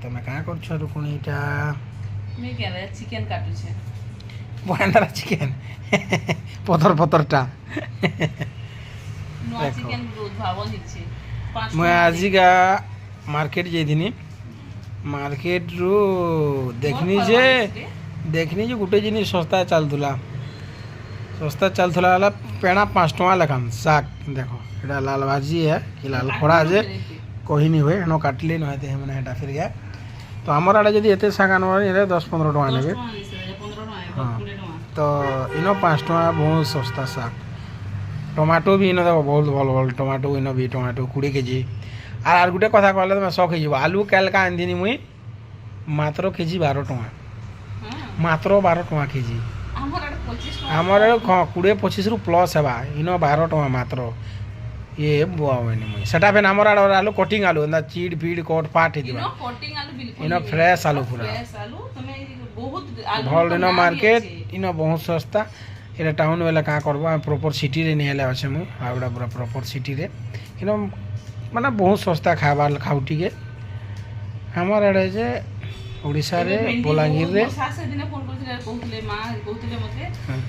ତମେ କାଁ କରୁଛ ରୁକୁଣିଟା? ଚିକେନ କାଟୁଛେ। ବନ୍ଧାରା ଚିକେନ ପଥରଟା ନୂଆ ଚିକେନ ଉଦ୍ଭାବନ ହେଇଛି। ମୁଁ ଆଜିକା ମାର୍କେଟ ଯାଇଥିନି। ମାର୍କେଟରୁ ଦେଖିନି ଯେ ଗୋଟେ ଜିନିଷ ଶସ୍ତା ଚାଲୁଥିଲା ହେଲା ପେଣା 5 ଟଙ୍କା ଲେଖାନ୍ ଶାଗ। ଦେଖ ଏଇଟା ଲାଲ ଭାଜି ହେ କି ଲାଲ ଖଡ଼ା ଯେ କହିନି ହୁଏ ହେନ କାଟିଲେ ନ ହେତେ ମାନେ ହେଟା ଫିରିକା। ତ ଆମର ଆଡ଼େ ଯଦି ଏତେ ଶାଗ ଆନବ ଏଇଟା 10-15 ଟଙ୍କା ନେବେ। ହଁ ତ ଇନ 5 ଟଙ୍କା ବହୁତ ଶସ୍ତା ଶାଗ। ଟମାଟୋ ବି ଇନ ଦେଖ ବହୁତ ଭଲ ଟମାଟୋ ଇନ ବି ଟମାଟୋ 20 କେଜି। আর গোটে কথা কহিলে তুমি শখ হয়ে আলু কালকা আনিদিনি মুই মাত্র কেজি 12 টঙ্কা। মাত্র 12 টঙ্কা কেজি। আমার 20-25 রু প্লস হেবা ইন 12 টঙ্কা মাত্র। ইয়ে বুয়া হয়নি মুই সেটা ফেন আমার আলু কটিং আলু না চিড ফিড কট পাট হয়ে ইন ফ্রেশ আলু পুরা ভাল ইন মার্কেট ইন বহুত সস্তা। এটা টাউন বেলা কাঁ করবো আমি প্রপর সিটিরে নিয়ে হেলে আছে মুই হাওড়া পুরা প্রপর সিটিরে ইন মানে বহুত সস্তা খাবার খাও টিকে আমার আড়ে যে ওড়িশারে বলাঙ্গীরে দিনে ফোন করছিল কହୁଥିଲେ মা কହୁଥିଲେ মতে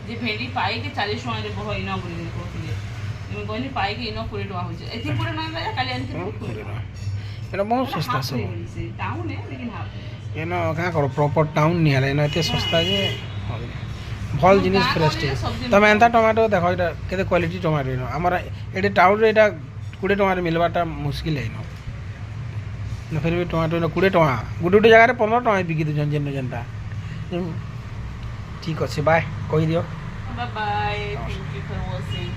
যে ভেন্ডি পাইকে 40 টাকা বহ ইন বলি কହୁଥିଲେ আমি কইনি পাইকে ইন 20 টাকা হইছে এতি পুরে না কালি আনতে এটা বহুত সস্তা সব টাউন এ लेकिन हाफ এন কাঁ করো প্রপর টাউন নিয়ে হেলে এতে সস্তা যে ভাল জিনিস ফ্রেশ টি তুমি এন্তা টমেটো দেখো এটা কেতে কোয়ালিটি টমেটো ইন আমার এটি টাউন এটা 20 ଟଙ୍କାରେ ମିଲବାଟା ମୁସ୍କିଲ ହେଇନ ଫିର୍ ବି ଟମାଟୋ 20 ଟଙ୍କା ଗୋଟେ ଜାଗାରେ 15 ଟଙ୍କା ବିକି ଦେଉଛନ୍ ଯେନ୍ଟା ଠିକ୍ ଅଛି ବାଏ କହିଦିଅ bye thank you for watching.